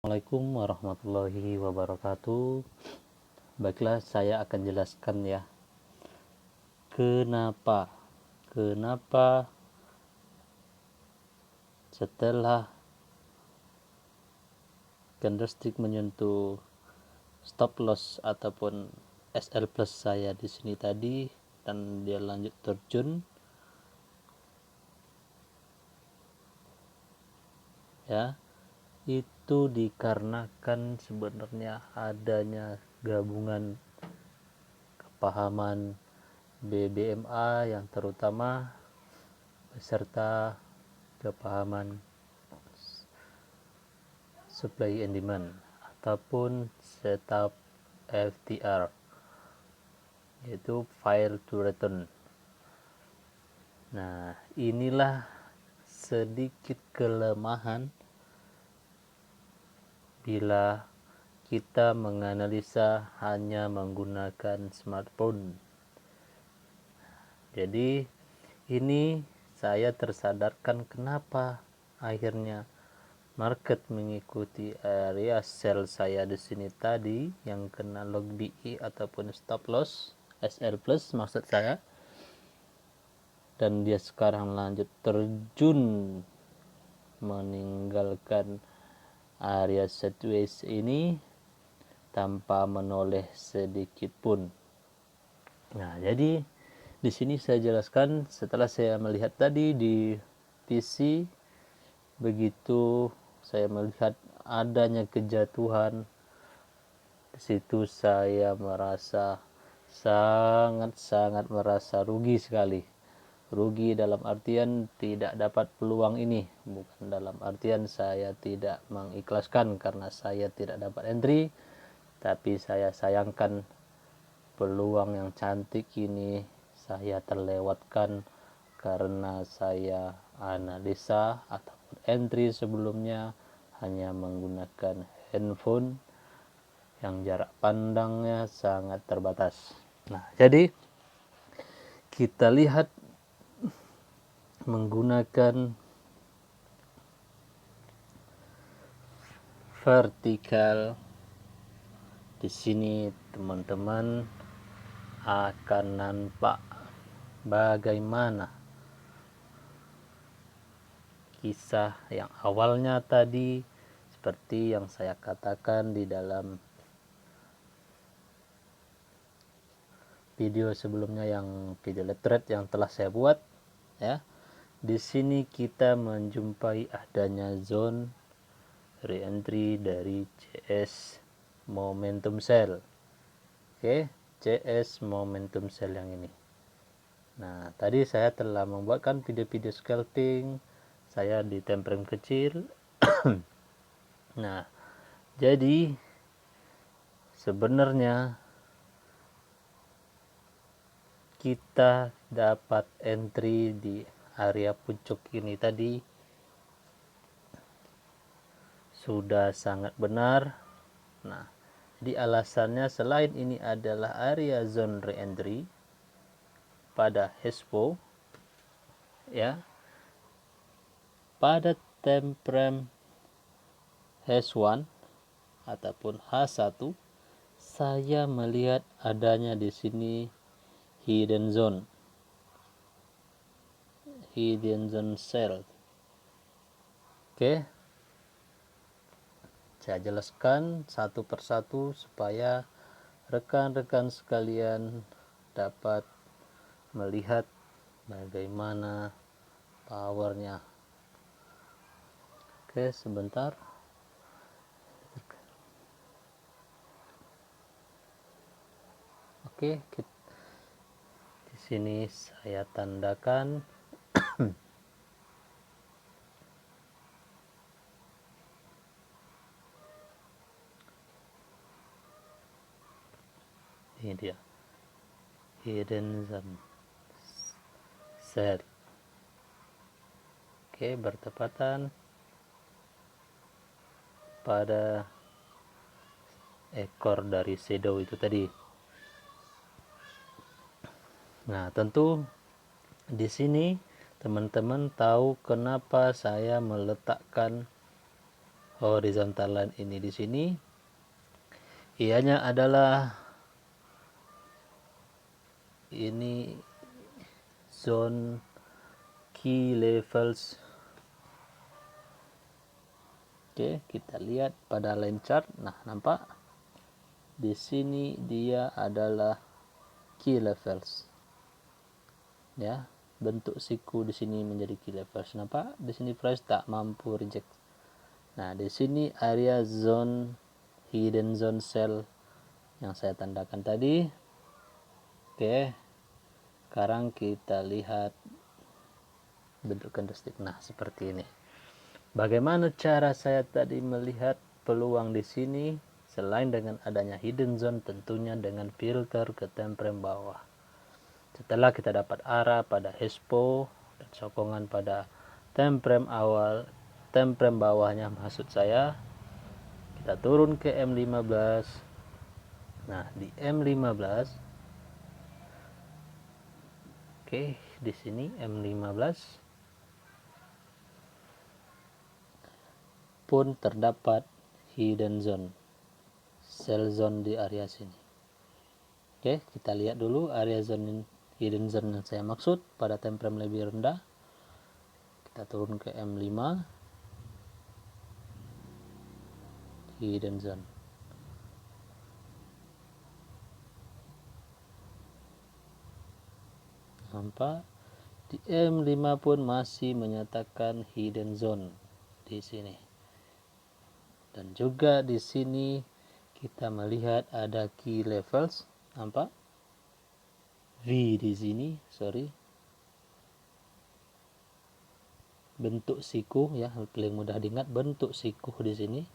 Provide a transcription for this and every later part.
Assalamualaikum warahmatullahi wabarakatuh. Baiklah, saya akan jelaskan ya. Kenapa setelah candlestick menyentuh stop loss ataupun SL plus saya di sini tadi dan dia lanjut terjun ya, itu dikarenakan sebenarnya adanya gabungan kepahaman BBMA yang terutama beserta kepahaman supply and demand ataupun setup FTR, yaitu file to return. Nah, inilah sedikit kelemahan bila kita menganalisa hanya menggunakan smartphone. Jadi ini saya tersadarkan kenapa akhirnya market mengikuti area sell saya di sini tadi yang kena log BE ataupun stop loss SL plus maksud saya, dan dia sekarang lanjut terjun meninggalkan area sideways ini tanpa menoleh sedikit pun. Nah, jadi di sini saya jelaskan setelah saya melihat tadi di PC, begitu saya melihat adanya kejatuhan, di situ saya merasa sangat merasa rugi sekali. Rugi dalam artian tidak dapat peluang ini, bukan dalam artian saya tidak mengikhlaskan karena saya tidak dapat entry, tapi saya sayangkan peluang yang cantik ini saya terlewatkan karena saya analisa ataupun entry sebelumnya hanya menggunakan handphone yang jarak pandangnya sangat terbatas. Nah, jadi kita lihat menggunakan vertikal di sini, teman-teman akan nampak bagaimana kisah yang awalnya tadi seperti yang saya katakan di dalam video sebelumnya, yang video letret yang telah saya buat ya. Di sini kita menjumpai adanya zone re-entry dari CS momentum sell. Oke, CS momentum sell yang ini. Nah, tadi saya telah membuatkan video-video scalping saya di time frame kecil. Nah, jadi sebenarnya kita dapat entry di area puncak ini tadi sudah sangat benar. Nah, jadi alasannya selain ini adalah area zone re-entry pada HESPO ya, pada time frame H1 ataupun H1 saya melihat adanya di sini hidden zone sell. Oke, saya jelaskan satu persatu supaya rekan-rekan sekalian dapat melihat bagaimana powernya. Oke, sebentar. Oke, di sini saya tandakan ini dia hidden zone sell. Oke, bertepatan pada ekor dari shadow itu tadi. Nah, tentu di sini teman-teman tahu kenapa saya meletakkan horizontal line ini di sini, ianya adalah ini zone key levels. Oke, kita lihat pada line chart. Nah, nampak di sini dia adalah key levels. Ya, bentuk siku di sini menjadi key levels. Nampak di sini price tak mampu reject. Nah, di sini area zone hidden zone sell yang saya tandakan tadi. Oke, sekarang kita lihat bentuk candlestick. Nah, seperti ini. Bagaimana cara saya tadi melihat peluang di sini? Selain dengan adanya hidden zone, tentunya dengan filter ke time frame bawah. Setelah kita dapat arah pada expo dan sokongan pada time frame awal, time frame bawahnya maksud saya, kita turun ke M15. Nah, di M15, oke, di sini M15 pun terdapat hidden zone, sell zone di area sini. Oke, kita lihat dulu area zone hidden zone yang saya maksud pada time frame lebih rendah. Kita turun ke M5, hidden zone. Nampak di M5 pun masih menyatakan hidden zone di sini. Dan juga di sini kita melihat ada key levels, nampak V di sini, bentuk siku ya, paling mudah diingat bentuk siku di sini,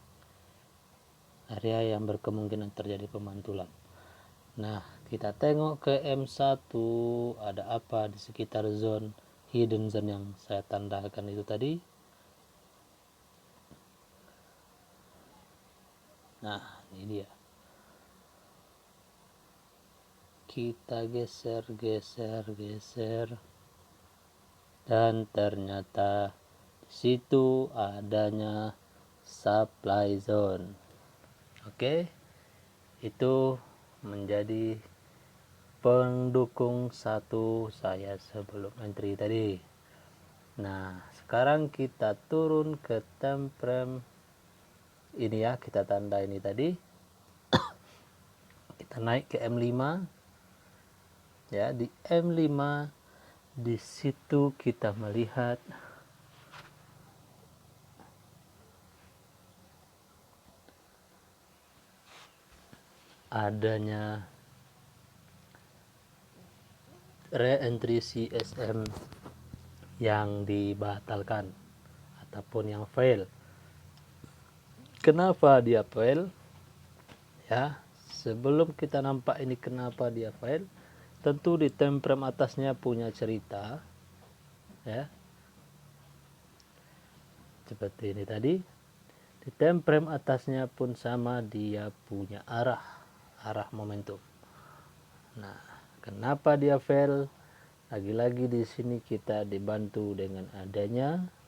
area yang berkemungkinan terjadi pemantulan. Nah, kita tengok ke M1, ada apa di sekitar zone hidden zone yang saya tandakan itu tadi. Nah, ini dia. Kita geser, dan ternyata di situ adanya supply zone. Oke, itu menjadi pendukung satu saya sebelum entry tadi. Nah, sekarang kita turun ke time frame ini ya, kita tanda ini tadi. Kita naik ke M5 ya, di M5 di situ kita melihat adanya re-entry CSM yang dibatalkan ataupun yang fail. Kenapa dia fail? Ya, sebelum kita nampak ini kenapa dia fail, tentu di time frame atasnya punya cerita ya. Seperti ini tadi. Di time frame atasnya pun sama, dia punya arah momentum. Nah, kenapa dia fail? Lagi-lagi di sini kita dibantu dengan adanya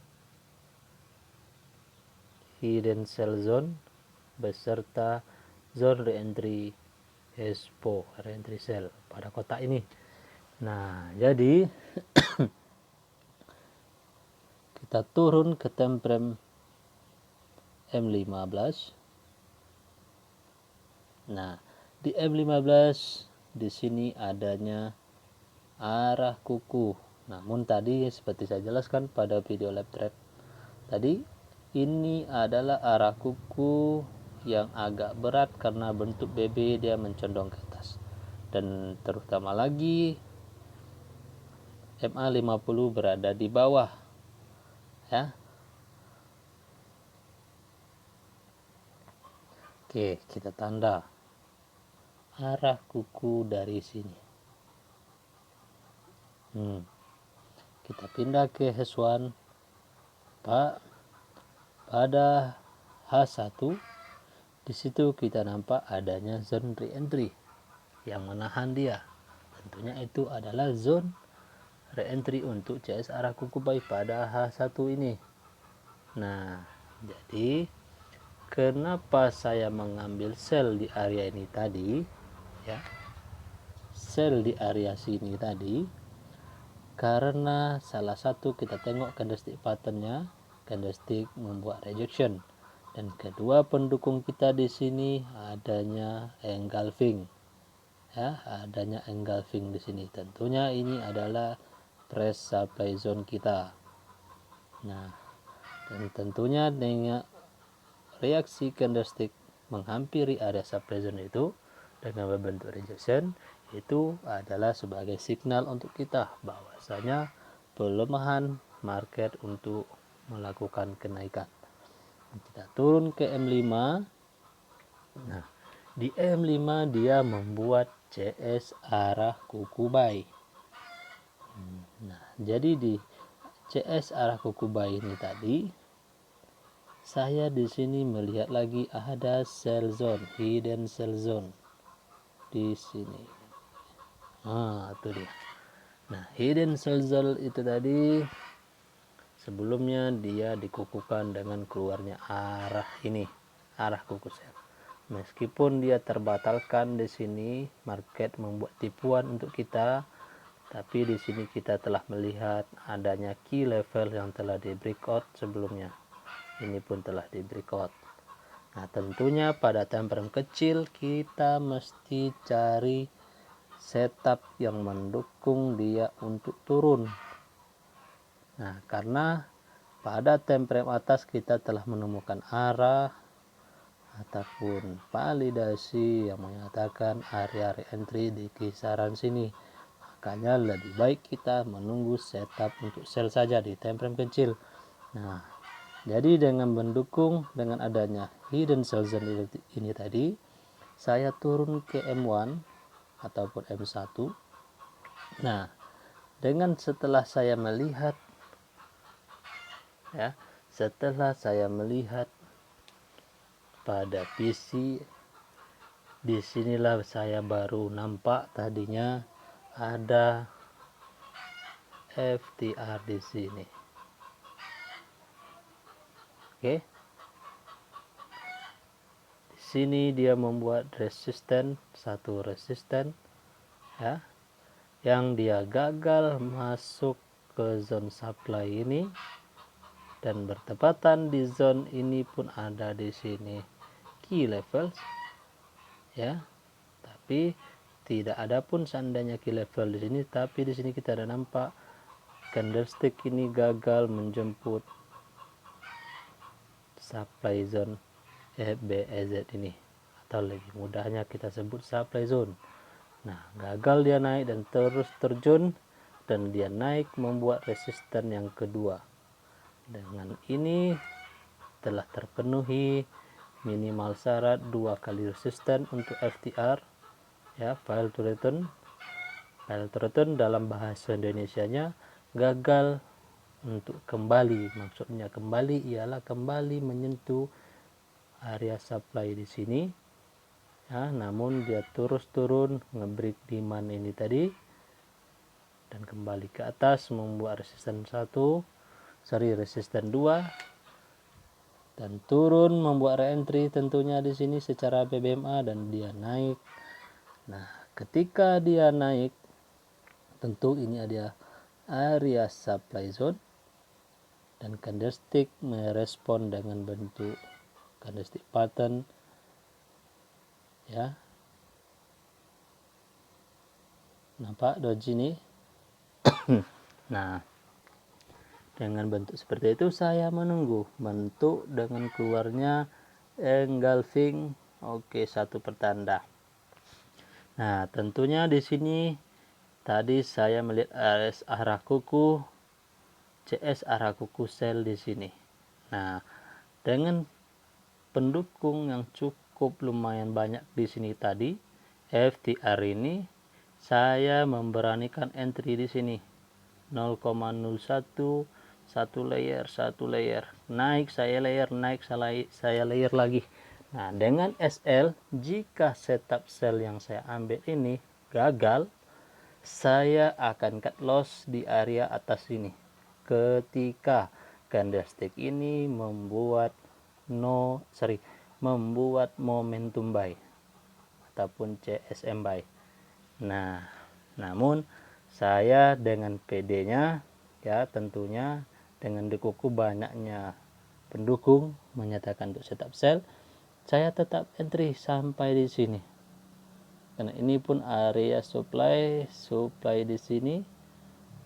hidden sell zone beserta zone reentry expo, reentry sell pada kotak ini. Nah, jadi kita turun ke time frame M15. Nah, di M15 di sini adanya arah kuku. Namun tadi seperti saya jelaskan pada video live trade tadi, ini adalah arah kuku yang agak berat karena bentuk BB dia mencondong ke atas. Dan terutama lagi MA50 berada di bawah ya. Oke, kita tanda arah kuku dari sini. Kita pindah ke H1 Pak. Pada H1 di situ kita nampak adanya zone re-entry yang menahan dia. Tentunya itu adalah zone re-entry untuk CS arah kuku buy pada H1 ini. Nah, jadi kenapa saya mengambil sel di area ini tadi, ya, sel di area sini tadi, karena salah satu kita tengok candlestick patternnya, candlestick membuat rejection, dan kedua pendukung kita di sini adanya engulfing, ya, adanya engulfing di sini. Tentunya ini adalah press supply zone kita. Nah, dan tentunya dengan reaksi candlestick menghampiri area supply zone itu dengan berbentuk rejection, itu adalah sebagai signal untuk kita bahwasanya pelemahan market untuk melakukan kenaikan. Kita turun ke M5. Nah, di M5 dia membuat CS arah kuku buy. Nah, jadi di CS arah kuku buy ini tadi, saya di sini melihat lagi ada sell zone, hidden sell zone di sini. Itu dia. Nah, hidden sell zone itu tadi sebelumnya dia dikukuhkan dengan keluarnya arah ini, arah kuku sell. Meskipun dia terbatalkan di sini, market membuat tipuan untuk kita, tapi di sini kita telah melihat adanya key level yang telah di breakout sebelumnya. Ini pun telah di breakout. Nah, tentunya pada time frame kecil kita mesti cari setup yang mendukung dia untuk turun. Nah, karena pada time frame atas kita telah menemukan arah ataupun validasi yang menyatakan area re-entry di kisaran sini. Makanya lebih baik kita menunggu setup untuk sell saja di time frame kecil. Nah, jadi dengan mendukung dengan adanya hidden sell zone ini tadi, saya turun ke M1 ataupun M1. Nah, dengan setelah saya melihat, ya, setelah saya melihat pada PC, disinilah saya baru nampak tadinya ada FTR di sini. Oke. Di sini dia membuat satu resisten, ya, yang dia gagal masuk ke zone supply ini, dan bertepatan di zone ini pun ada di sini key levels, ya. Tapi tidak ada pun seandainya key level di sini, tapi di sini kita ada nampak candlestick ini gagal menjemput supply zone FBEZ ini, atau lebih mudahnya kita sebut supply zone. Nah, gagal dia naik dan terus terjun, dan dia naik membuat resisten yang kedua. Dengan ini telah terpenuhi minimal syarat 2 kali resisten untuk FTR, ya, fail to return. Fail to return dalam bahasa Indonesianya gagal untuk kembali. Maksudnya kembali ialah kembali menyentuh area supply di sini, ya, namun dia terus turun ngebreak demand ini tadi dan kembali ke atas membuat resisten resisten 2, dan turun membuat re-entry tentunya di sini secara PBMA, dan dia naik. Nah, ketika dia naik, tentu ini ada area supply zone, dan candlestick merespon dengan bentuk candlestick pattern, ya. Nampak doji nih. Nah, dengan bentuk seperti itu saya menunggu bentuk dengan keluarnya engulfing. Oke, satu pertanda. Nah, tentunya di sini tadi saya melihat arah kuku CS, arah kuku sell di sini. Nah, dengan pendukung yang cukup lumayan banyak di sini tadi, FTR ini, saya memberanikan entry di sini 0,01, satu layer, naik saya layer, naik saya layer lagi. Nah, dengan SL, jika setup sell yang saya ambil ini gagal, saya akan cut loss di area atas ini ketika candlestick ini membuat membuat momentum buy ataupun CSM buy. Nah, namun saya dengan PD-nya ya tentunya dengan dikuku banyaknya pendukung menyatakan untuk setup sell, saya tetap entry sampai di sini. Karena ini pun area supply di sini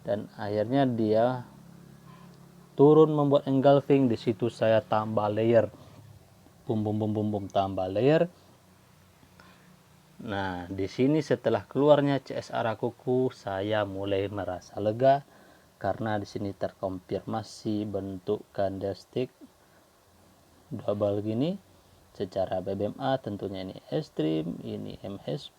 dan akhirnya dia turun membuat engulfing. Di situ saya tambah layer, bum tambah layer. Nah, di sini setelah keluarnya CSR kuku, saya mulai merasa lega karena di sini terkonfirmasi bentuk candlestick double gini secara BBMA. Tentunya ini extreme, ini MHSP,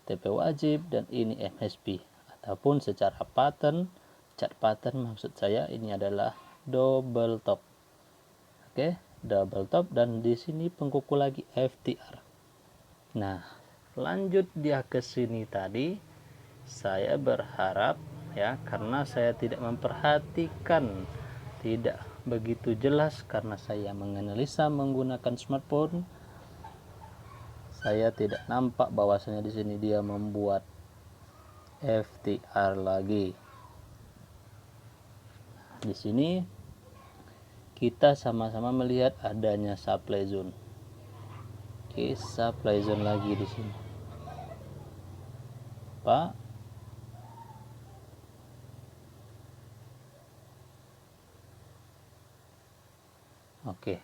TP wajib, dan ini MHSP. Ataupun secara pattern, chart pattern maksud saya ini adalah double top. Oke, double top, dan di sini pengkuku lagi FTR. Nah, lanjut dia ke sini tadi, saya berharap ya, karena saya tidak memperhatikan, tidak begitu jelas karena saya menganalisa menggunakan smartphone, saya tidak nampak bahwasanya di sini dia membuat FTR lagi. Di sini kita sama-sama melihat adanya supply zone. Oke, supply zone lagi di sini, Pak. Oke.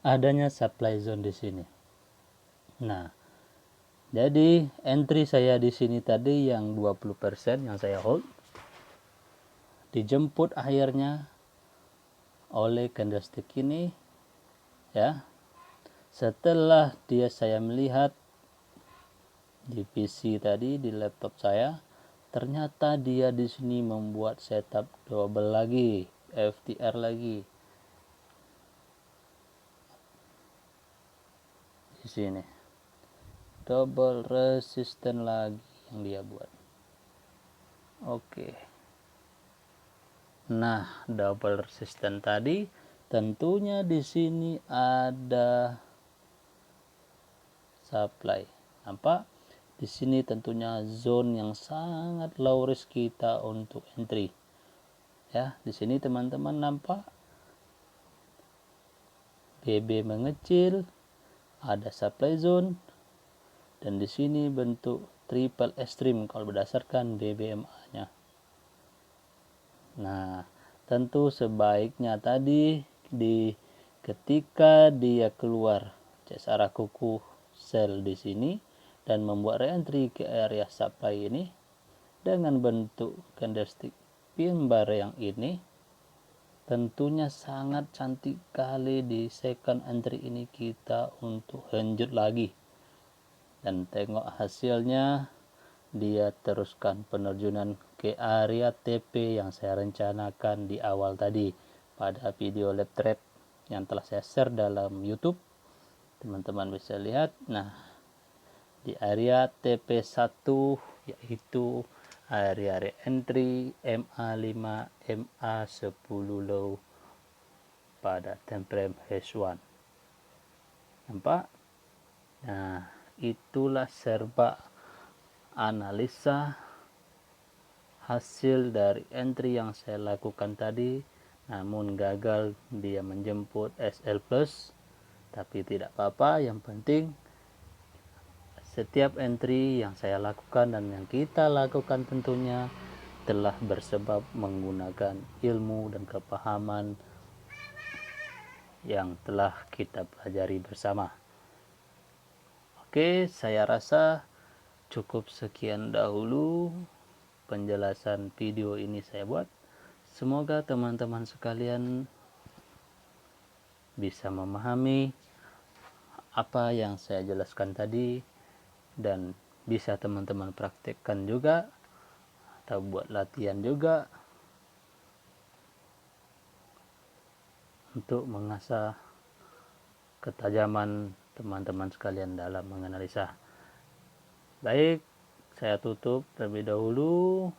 Adanya supply zone di sini. Nah, jadi entry saya di sini tadi yang 20% yang saya hold dijemput akhirnya oleh candlestick ini ya. Setelah saya melihat di PC tadi, di laptop saya, ternyata dia di sini membuat setup double lagi, FTR lagi. Di sini double resisten lagi yang dia buat. Oke. Nah, double resisten tadi tentunya di sini ada supply. Nampak? Di sini tentunya zone yang sangat low risk kita untuk entry. Ya, di sini teman-teman nampak BB mengecil, ada supply zone, dan di sini bentuk triple extreme kalau berdasarkan BBMA-nya. Nah, tentu sebaiknya tadi ketika dia keluar CSR kuku sell di sini dan membuat reentry ke area supply ini dengan bentuk candlestick pin bar yang ini, tentunya sangat cantik kali di second entry ini kita untuk lanjut lagi. Dan tengok hasilnya, dia teruskan penerjunan ke area TP yang saya rencanakan di awal tadi pada video lab trade yang telah saya share dalam YouTube. Teman-teman bisa lihat. Nah, di area TP1 yaitu area entry MA5 MA10 low pada time frame H1. Nampak? Nah, itulah serba analisa hasil dari entry yang saya lakukan tadi, namun gagal dia menjemput SL plus, tapi tidak apa-apa. Yang penting setiap entry yang saya lakukan dan yang kita lakukan tentunya telah bersebab menggunakan ilmu dan kepahaman yang telah kita pelajari bersama. Oke, saya rasa cukup sekian dahulu penjelasan video ini saya buat. Semoga teman-teman sekalian bisa memahami apa yang saya jelaskan tadi dan bisa teman-teman praktekkan juga atau buat latihan juga untuk mengasah ketajaman teman-teman sekalian dalam menganalisa. Baik, saya tutup terlebih dahulu.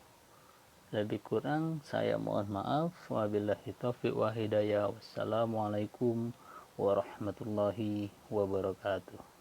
Lebih kurang saya mohon maaf. Wabillahi taufiq wa hidayah. Wassalamualaikum warahmatullahi wabarakatuh.